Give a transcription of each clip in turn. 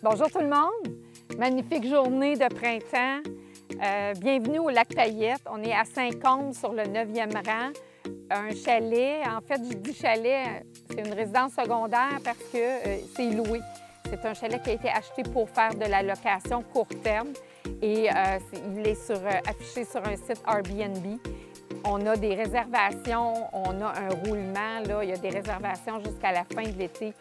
Bonjour tout le monde! Magnifique journée de printemps. Bienvenue au lac Payette. On est à Saint-Côme sur le 9e rang. Un chalet, en fait, je dis chalet, c'est une résidence secondaire parce que c'est loué. C'est un chalet qui a été acheté pour faire de la location court terme et il est affiché sur un site Airbnb. On a des réservations, on a un roulement, là, il y a des réservations jusqu'à la fin de l'été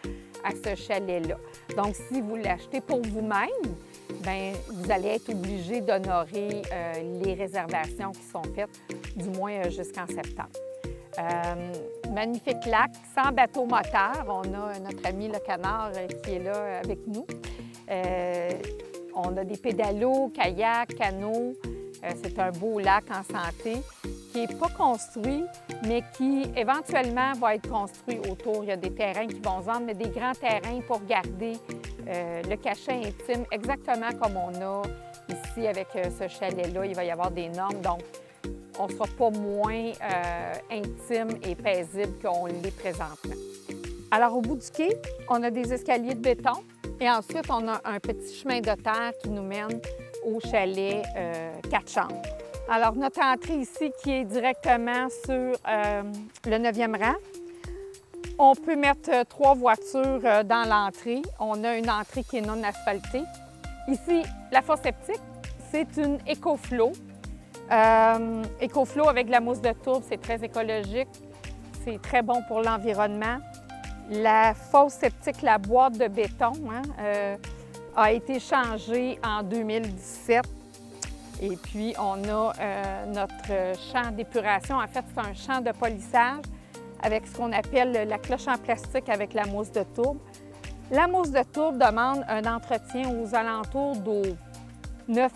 à ce chalet-là. Donc, si vous l'achetez pour vous-même, bien, vous allez être obligé d'honorer les réservations qui sont faites, du moins jusqu'en septembre. Magnifique lac, sans bateau moteur. On a notre ami le canard qui est là avec nous. On a des pédalos, kayaks, canots. C'est un beau lac en santé qui n'est pas construit, mais qui éventuellement va être construit autour. Il y a des terrains qui vont se vendre, mais des grands terrains pour garder le cachet intime, exactement comme on a ici avec ce chalet-là. Il va y avoir des normes, donc on ne sera pas moins intime et paisible qu'on l'est présentement. Alors, au bout du quai, on a des escaliers de béton et ensuite, on a un petit chemin de terre qui nous mène au chalet 4 chambres. Alors, notre entrée ici qui est directement sur le 9e rang. On peut mettre 3 voitures dans l'entrée. On a une entrée qui est non asphaltée. Ici, la fosse septique, c'est une EcoFlow. EcoFlow avec de la mousse de tourbe, c'est très écologique. C'est très bon pour l'environnement. La fosse septique, la boîte de béton, a été changée en 2017. Et puis, on a notre champ d'épuration. En fait, c'est un champ de polissage avec ce qu'on appelle la cloche en plastique avec la mousse de tourbe. La mousse de tourbe demande un entretien aux alentours de 9-10 ans.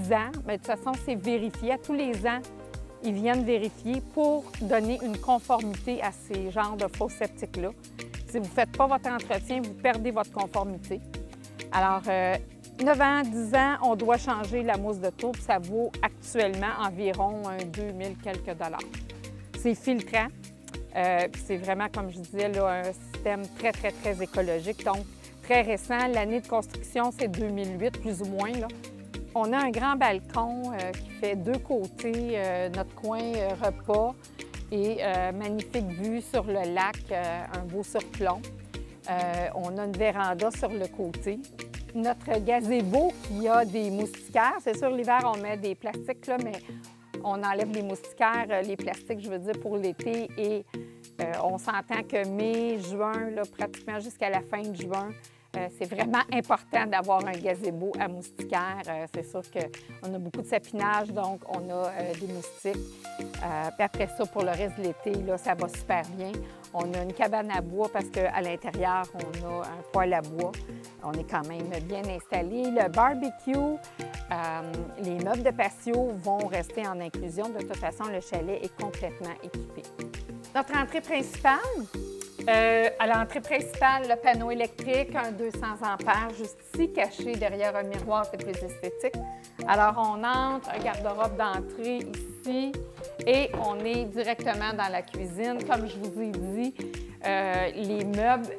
Bien, de toute façon, c'est vérifié. À tous les ans, ils viennent vérifier pour donner une conformité à ces genres de fosses septiques-là. Si vous ne faites pas votre entretien, vous perdez votre conformité. Alors, 9 ans, 10 ans, on doit changer la mousse de tourbe. Ça vaut actuellement environ 2000 quelques dollars. C'est filtrant. C'est vraiment, comme je disais, là, un système très, très, très écologique. Donc, très récent. L'année de construction, c'est 2008, plus ou moins, là. On a un grand balcon qui fait 2 côtés notre coin repas et magnifique vue sur le lac, un beau surplomb. On a une véranda sur le côté. Notre gazebo qui a des moustiquaires. C'est sûr, l'hiver, on met des plastiques, là, mais on enlève les moustiquaires, les plastiques, je veux dire, pour l'été. Et on s'entend que mai, juin, là, pratiquement jusqu'à la fin de juin, c'est vraiment important d'avoir un gazebo à moustiquaires. C'est sûr qu'on a beaucoup de sapinage, donc on a des moustiques. Puis après ça, pour le reste de l'été, là, ça va super bien. On a une cabane à bois parce qu'à l'intérieur, on a un poêle à bois. On est quand même bien installé. Le barbecue, les meubles de patio vont rester en inclusion. De toute façon, le chalet est complètement équipé. Notre entrée principale, à l'entrée principale, le panneau électrique, un 200 ampères, juste ici, caché derrière un miroir, c'est plus esthétique. Alors, on entre, un garde-robe d'entrée ici, et on est directement dans la cuisine. Comme je vous ai dit, les meubles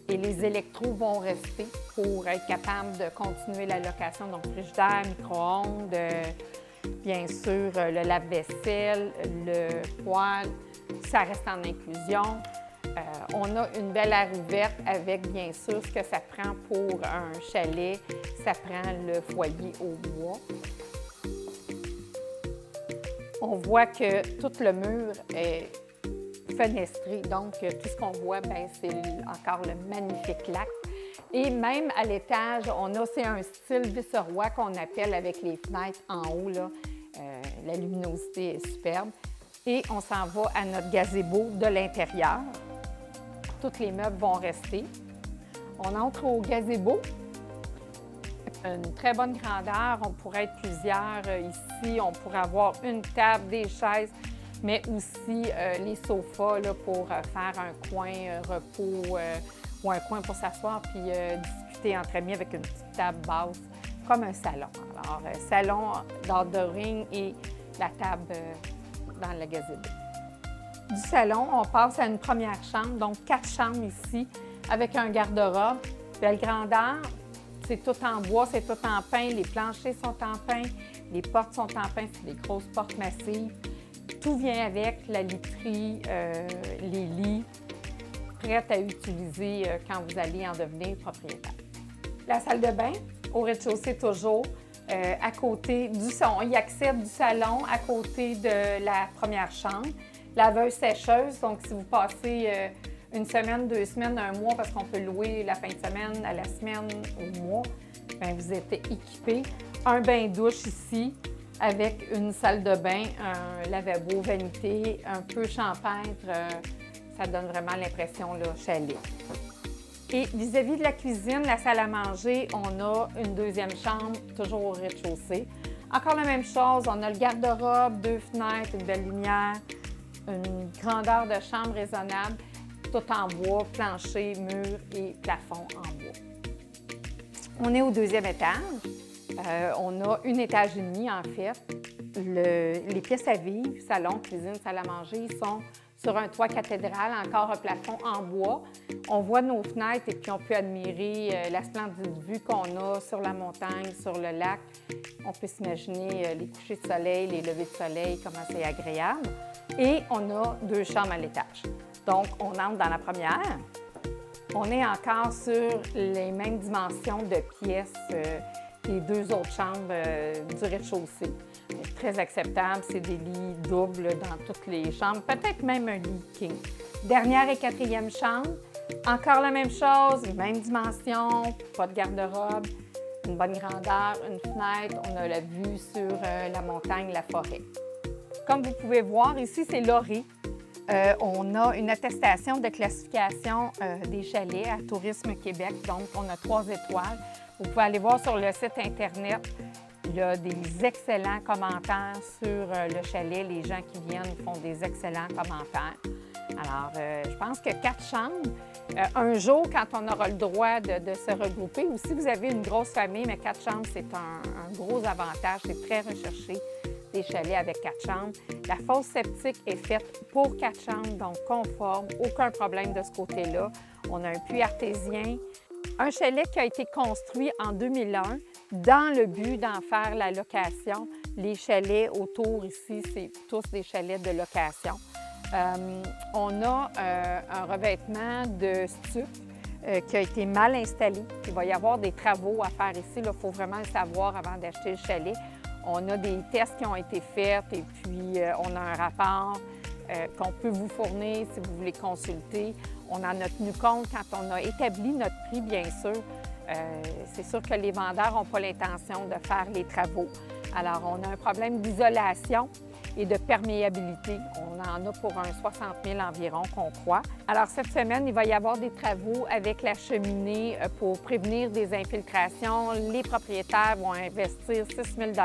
et les électros vont rester pour être capables de continuer la location. Donc, frigidaire, micro-ondes, bien sûr, le lave-vaisselle, le poêle, ça reste en inclusion. On a une belle aire ouverte avec, bien sûr, ce que ça prend pour un chalet. Ça prend le foyer au bois. On voit que tout le mur est fenestré. Donc, tout ce qu'on voit, c'est encore le magnifique lac. Et même à l'étage, c'est un style vice-roi qu'on appelle avec les fenêtres en haut, là. La luminosité est superbe. Et on s'en va à notre gazebo de l'intérieur. Tous les meubles vont rester. On entre au gazebo. Une très bonne grandeur. On pourrait être plusieurs ici. On pourrait avoir une table, des chaises, mais aussi les sofas là, pour faire un coin repos ou un coin pour s'asseoir puis discuter entre amis avec une petite table basse, comme un salon. Alors, salon d'outdooring et la table dans le gazebo. Du salon, on passe à une première chambre, donc 4 chambres ici, avec un garde-robe, belle grandeur, C'est tout en bois, c'est tout en pin, les planchers sont en pin, les portes sont en pin, c'est des grosses portes massives. Tout vient avec, la literie, les lits, prêtes à utiliser quand vous allez en devenir propriétaire. La salle de bain, au rez-de-chaussée toujours, à côté du salon. Il accède du salon à côté de la première chambre. Laveuse-sécheuse, donc si vous passez une semaine, 2 semaines, 1 mois, parce qu'on peut louer la fin de semaine, à la semaine, au mois, bien, vous êtes équipé. Un bain-douche ici, avec une salle de bain, un lavabo, vanité, un peu champêtre. Ça donne vraiment l'impression chalet. Et vis-à-vis de la cuisine, la salle à manger, on a une 2e chambre, toujours au rez-de-chaussée. Encore la même chose, on a le garde-robe, 2 fenêtres, une belle lumière, une grandeur de chambre raisonnable, tout en bois, plancher, mur et plafond en bois. On est au 2e étage. On a 1 étage et demi, en fait. Les pièces à vivre, salon, cuisine, salle à manger, sont sur un toit cathédral, encore un plafond en bois. On voit nos fenêtres et puis on peut admirer la splendide vue qu'on a sur la montagne, sur le lac. On peut s'imaginer les couchers de soleil, les levées de soleil, comment c'est agréable. Et on a 2 chambres à l'étage. Donc, on entre dans la première. On est encore sur les mêmes dimensions de pièces que les 2 autres chambres du rez-de-chaussée. Très acceptable, c'est des lits doubles dans toutes les chambres, peut-être même un lit king. Dernière et 4e chambre, encore la même chose, même dimension, pas de garde-robe, une bonne grandeur, une fenêtre, on a la vue sur la montagne, la forêt. Comme vous pouvez voir, ici, c'est Laurie. On a une attestation de classification des chalets à Tourisme Québec, donc on a 3 étoiles. Vous pouvez aller voir sur le site Internet. Il y a des excellents commentaires sur le chalet. Les gens qui viennent font des excellents commentaires. Alors, je pense que 4 chambres, un jour, quand on aura le droit de se regrouper, ou si vous avez une grosse famille, mais 4 chambres, c'est un gros avantage. C'est très recherché, des chalets avec 4 chambres. La fosse septique est faite pour 4 chambres, donc conforme, aucun problème de ce côté-là. On a un puits artésien. Un chalet qui a été construit en 2001 dans le but d'en faire la location. Les chalets autour ici, c'est tous des chalets de location. On a un revêtement de stuc qui a été mal installé. Il va y avoir des travaux à faire ici. Il faut vraiment le savoir avant d'acheter le chalet. On a des tests qui ont été faits et puis on a un rapport qu'on peut vous fournir si vous voulez consulter. On en a tenu compte quand on a établi notre prix, bien sûr. C'est sûr que les vendeurs n'ont pas l'intention de faire les travaux. Alors, on a un problème d'isolation et de perméabilité. On en a pour un 60 000 environ qu'on croit. Alors, cette semaine, il va y avoir des travaux avec la cheminée pour prévenir des infiltrations. Les propriétaires vont investir 6 000 $.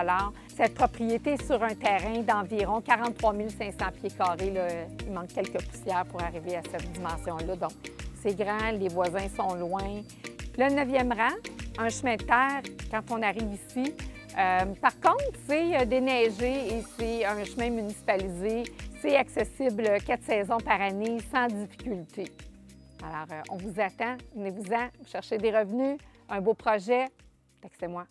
Cette propriété est sur un terrain d'environ 43 500 pieds carrés. Là. Il manque quelques poussières pour arriver à cette dimension-là. Donc, c'est grand, les voisins sont loin. Le 9e rang, un chemin de terre quand on arrive ici. Par contre, c'est déneigé et c'est un chemin municipalisé. C'est accessible 4 saisons par année sans difficulté. Alors, on vous attend. Venez-vous-en, cherchez des revenus, un beau projet. Textez-moi.